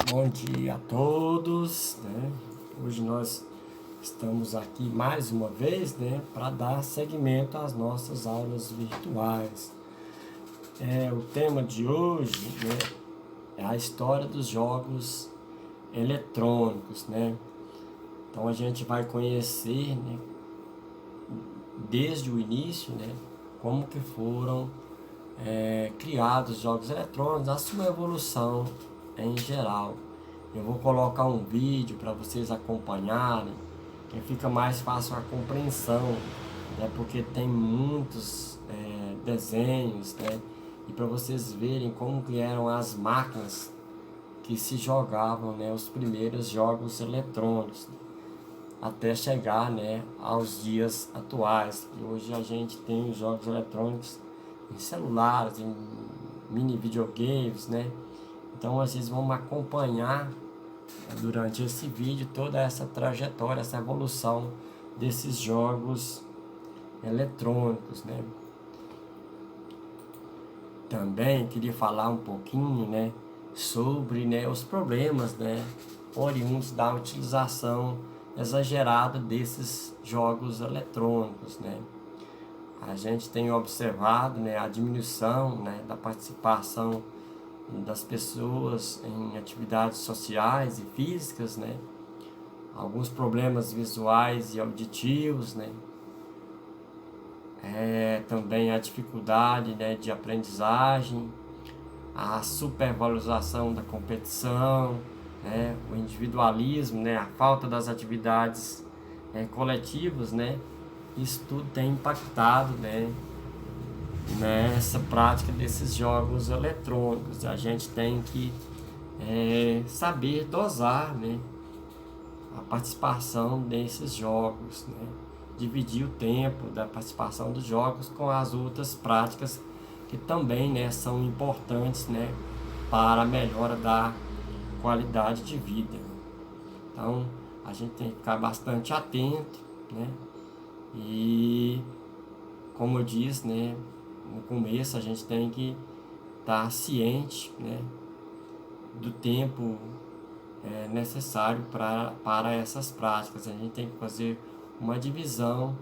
Bom dia a todos, né? Hoje nós estamos aqui mais uma vez, né, para dar seguimento às nossas aulas virtuais. O tema de hoje, né, é a história dos jogos eletrônicos, né? Então a gente vai conhecer, né, desde o início, né, como que foram criados os jogos eletrônicos, a sua evolução em geral. Eu vou colocar um vídeo para vocês acompanharem, que fica mais fácil a compreensão, né, porque tem muitos desenhos, né, e para vocês verem como que eram as máquinas que se jogavam, né, os primeiros jogos eletrônicos, até chegar, né, aos dias atuais, que hoje a gente tem os jogos eletrônicos em celulares, em mini videogames, né? Então vocês vão acompanhar durante esse vídeo toda essa trajetória, essa evolução desses jogos eletrônicos, né? Também queria falar um pouquinho, né, sobre, né, os problemas, né, oriundos da utilização exagerada desses jogos eletrônicos, né? A gente tem observado, né, a diminuição, né, da participação das pessoas em atividades sociais e físicas, né? Alguns problemas visuais e auditivos, né? Também a dificuldade, né, de aprendizagem, a supervalorização da competição, né, o individualismo, né, a falta das atividades coletivas, né? Isso tudo tem impactado, né, nessa prática desses jogos eletrônicos. A gente tem que saber dosar, né, a participação desses jogos, né, dividir o tempo da participação dos jogos com as outras práticas que também, né, são importantes, né, para a melhora da qualidade de vida. Então a gente tem que ficar bastante atento, né? E como eu disse, né, no começo a gente tem que estar ciente, né, do tempo necessário para essas práticas. A gente tem que fazer uma divisão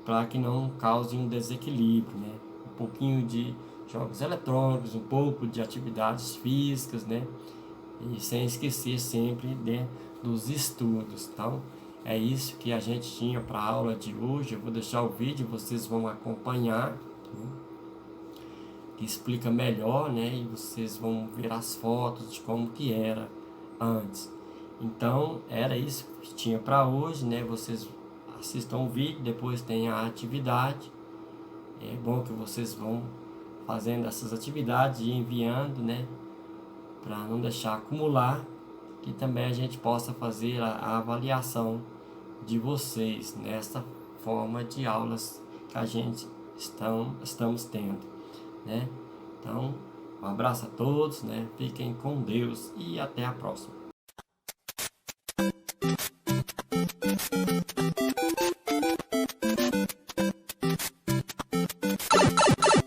para que não cause um desequilíbrio, né? Um pouquinho de jogos eletrônicos, um pouco de atividades físicas, né? E sem esquecer sempre, né, dos estudos. Então é isso que a gente tinha para a aula de hoje. Eu vou deixar o vídeo, vocês vão acompanhar, né, que explica melhor, né, e vocês vão ver as fotos de como que era antes. Então era isso que tinha para hoje, né? Vocês assistam o vídeo, depois tem a atividade. É bom que vocês vão fazendo essas atividades e enviando, né, para não deixar acumular, que também a gente possa fazer a avaliação de vocês nessa forma de aulas que a gente estamos tendo, né? Então, um abraço a todos, né? Fiquem com Deus e até a próxima.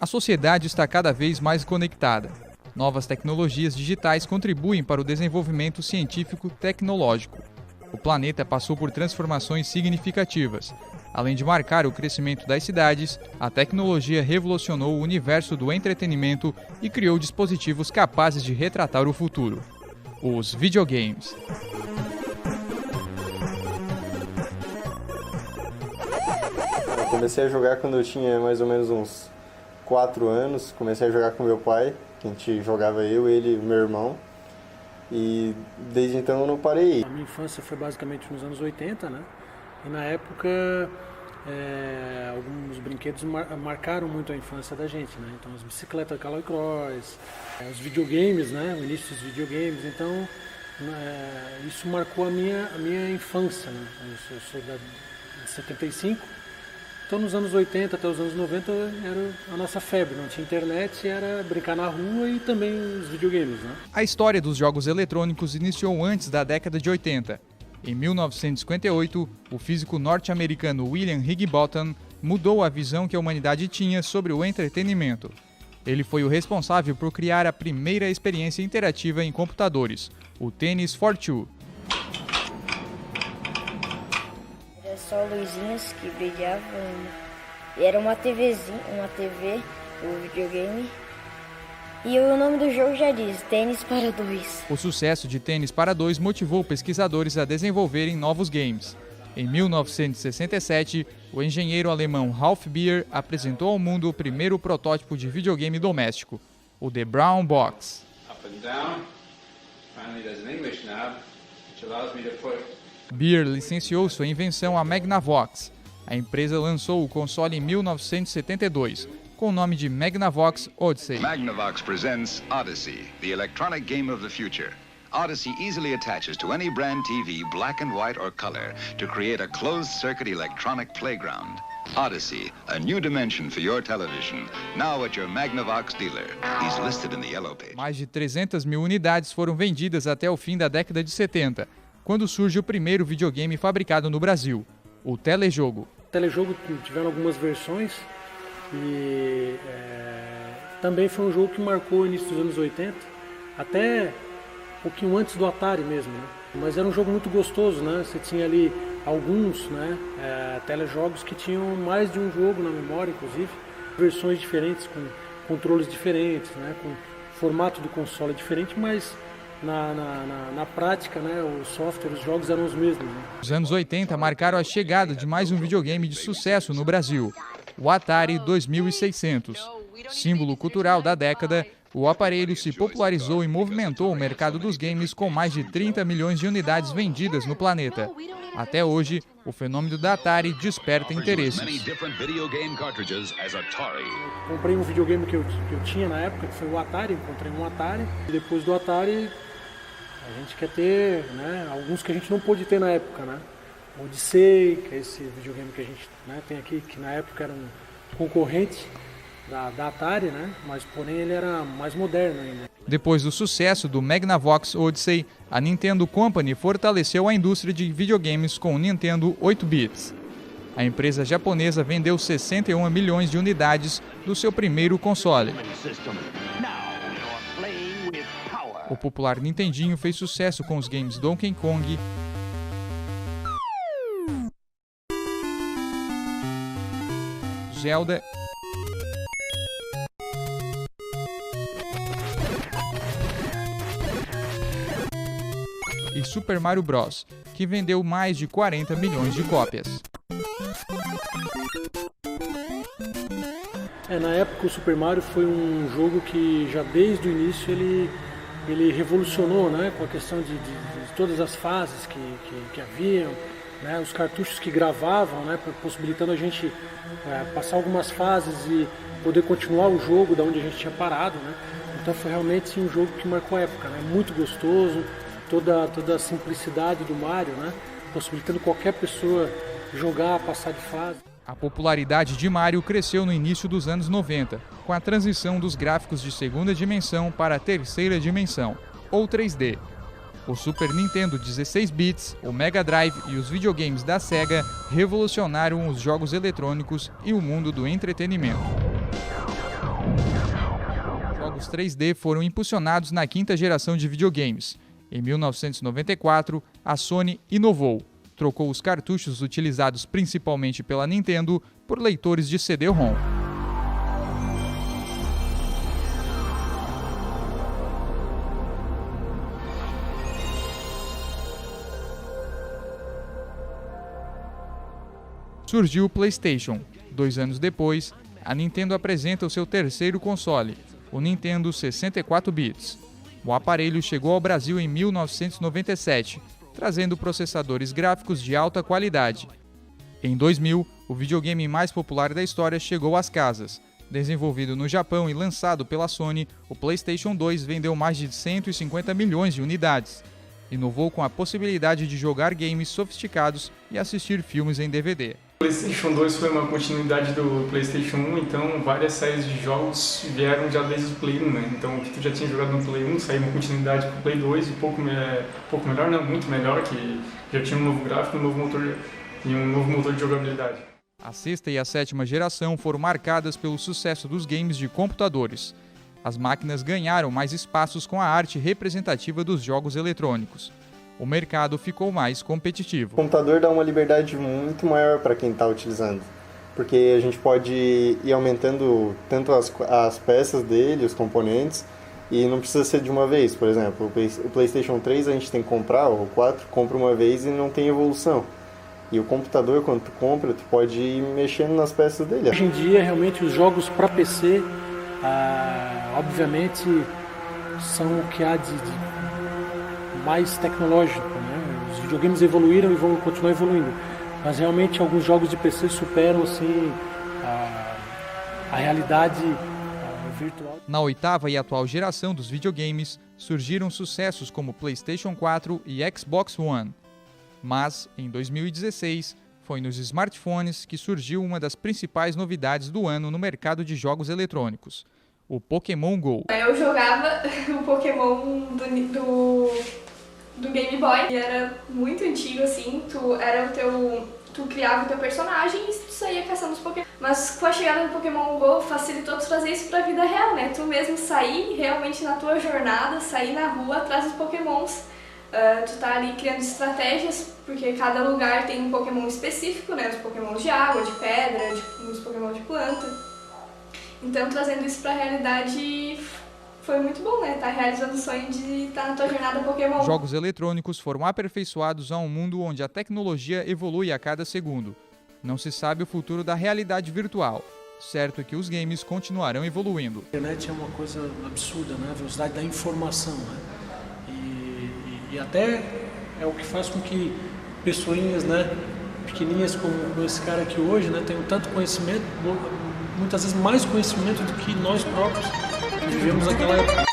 A sociedade está cada vez mais conectada. Novas tecnologias digitais contribuem para o desenvolvimento científico-tecnológico. O planeta passou por transformações significativas. Além de marcar o crescimento das cidades, a tecnologia revolucionou o universo do entretenimento e criou dispositivos capazes de retratar o futuro: os videogames. Eu comecei a jogar quando eu tinha mais ou menos uns 4 anos. Comecei a jogar com meu pai, que a gente jogava eu, ele e meu irmão. E desde então eu não parei. A minha infância foi basicamente nos anos 80, né? E na época alguns brinquedos marcaram muito a infância da gente, né? Então as bicicletas Caloi Cross, os videogames, né? O início dos videogames. Então isso marcou a minha infância, né? Eu sou de 75. Então nos anos 80 até os anos 90 era a nossa febre, não tinha internet, era brincar na rua e também os videogames, né? A história dos jogos eletrônicos iniciou antes da década de 80. Em 1958, o físico norte-americano William Higginbotham mudou a visão que a humanidade tinha sobre o entretenimento. Ele foi o responsável por criar a primeira experiência interativa em computadores, o Tennis for Two. Era só luzinhas que brilhavam. Era uma TV, o videogame. E o nome do jogo já diz, Tênis para Dois. O sucesso de Tênis para Dois motivou pesquisadores a desenvolverem novos games. Em 1967, o engenheiro alemão Ralph Beer apresentou ao mundo o primeiro protótipo de videogame doméstico, o The Brown Box. Beer licenciou sua invenção à Magnavox. A empresa lançou o console em 1972, com o nome de Magnavox Odyssey. Magnavox presents Odyssey, the electronic game of the future. Odyssey easily attaches to any brand TV, black and white or color, to create a closed-circuit electronic playground. Odyssey, a new dimension for your television, now at your Magnavox dealer. He's listed in the yellow page. Mais de 300 mil unidades foram vendidas até o fim da década de 70, quando surge o primeiro videogame fabricado no Brasil, o telejogo. O telejogo tiveram algumas versões e também foi um jogo que marcou o início dos anos 80, até um pouquinho antes do Atari mesmo, né? Mas era um jogo muito gostoso, né? Você tinha ali alguns, né, telejogos que tinham mais de um jogo na memória, inclusive, versões diferentes, com controles diferentes, né, com formato do console diferente, mas na prática, né, o software, os jogos eram os mesmos. Né? Os anos 80 marcaram a chegada de mais um videogame de sucesso no Brasil, o Atari 2600. Símbolo cultural da década, o aparelho se popularizou e movimentou o mercado dos games com mais de 30 milhões de unidades vendidas no planeta. Até hoje, o fenômeno da Atari desperta interesses. Comprei um videogame que eu tinha na época, que foi o Atari, encontrei um Atari. E depois do Atari, a gente quer ter, né, alguns que a gente não pôde ter na época, né? O Odyssey, que é esse videogame que a gente, né, tem aqui, que na época era um concorrente da Atari, né? Mas porém ele era mais moderno ainda. Depois do sucesso do Magnavox Odyssey, a Nintendo Company fortaleceu a indústria de videogames com o Nintendo 8-bits. A empresa japonesa vendeu 61 milhões de unidades do seu primeiro console. O popular Nintendinho fez sucesso com os games Donkey Kong, Zelda e Super Mario Bros., que vendeu mais de 40 milhões de cópias. Na época o Super Mario foi um jogo que já desde o início ele revolucionou, né, com a questão de todas as fases que haviam, né, os cartuchos que gravavam, né, possibilitando a gente passar algumas fases e poder continuar o jogo da onde a gente tinha parado, né. Então foi realmente um jogo que marcou a época, né, muito gostoso, toda a simplicidade do Mario, né, possibilitando qualquer pessoa jogar, passar de fase. A popularidade de Mario cresceu no início dos anos 90, com a transição dos gráficos de segunda dimensão para a terceira dimensão, ou 3D. O Super Nintendo 16 bits, o Mega Drive e os videogames da Sega revolucionaram os jogos eletrônicos e o mundo do entretenimento. Jogos 3D foram impulsionados na quinta geração de videogames. Em 1994, a Sony inovou. Trocou os cartuchos utilizados principalmente pela Nintendo por leitores de CD-ROM. Surgiu o PlayStation. 2 anos depois, a Nintendo apresenta o seu terceiro console, o Nintendo 64 bits. O aparelho chegou ao Brasil em 1997, trazendo processadores gráficos de alta qualidade. Em 2000, o videogame mais popular da história chegou às casas. Desenvolvido no Japão e lançado pela Sony, o PlayStation 2 vendeu mais de 150 milhões de unidades. Inovou com a possibilidade de jogar games sofisticados e assistir filmes em DVD. O PlayStation 2 foi uma continuidade do PlayStation 1, então várias séries de jogos vieram já desde o Play 1, né? Então o que tu já tinha jogado no Play 1, saiu uma continuidade pro Play 2, um pouco melhor, não, muito melhor, que já tinha um novo gráfico, um novo motor de jogabilidade. A sexta e a sétima geração foram marcadas pelo sucesso dos games de computadores. As máquinas ganharam mais espaços com a arte representativa dos jogos eletrônicos. O mercado ficou mais competitivo. O computador dá uma liberdade muito maior para quem está utilizando, porque a gente pode ir aumentando tanto as peças dele, os componentes, e não precisa ser de uma vez. Por exemplo, o PlayStation 3 a gente tem que comprar, ou o 4, compra uma vez e não tem evolução. E o computador, quando tu compra, tu pode ir mexendo nas peças dele. Hoje em dia, realmente, os jogos para PC, obviamente, são o que há de mais tecnológico, né? Os videogames evoluíram e vão continuar evoluindo. Mas realmente, alguns jogos de PC superam assim, a realidade virtual. Na oitava e atual geração dos videogames, surgiram sucessos como PlayStation 4 e Xbox One. Mas, em 2016, foi nos smartphones que surgiu uma das principais novidades do ano no mercado de jogos eletrônicos, o Pokémon GO. Eu jogava o Pokémon do Game Boy, e era muito antigo, assim, tu criava o teu personagem e tu saía caçando os Pokémon. Mas com a chegada do Pokémon GO facilitou tu trazer isso pra vida real, né? Tu mesmo sair realmente na tua jornada, sair na rua atrás dos Pokémons. Tu tá ali criando estratégias, porque cada lugar tem um Pokémon específico, né? Os Pokémons de água, de pedra, os Pokémon de planta. Então, trazendo isso pra realidade foi muito bom, né? Tá realizando o sonho de estar na tua jornada Pokémon. Jogos eletrônicos foram aperfeiçoados a um mundo onde a tecnologia evolui a cada segundo. Não se sabe o futuro da realidade virtual. Certo é que os games continuarão evoluindo. A internet é uma coisa absurda, né? A velocidade da informação, né? E até é o que faz com que pessoinhas, né, pequenininhas como esse cara aqui hoje, né, tenham tanto conhecimento, muitas vezes mais conhecimento do que nós próprios que vivemos naquela época.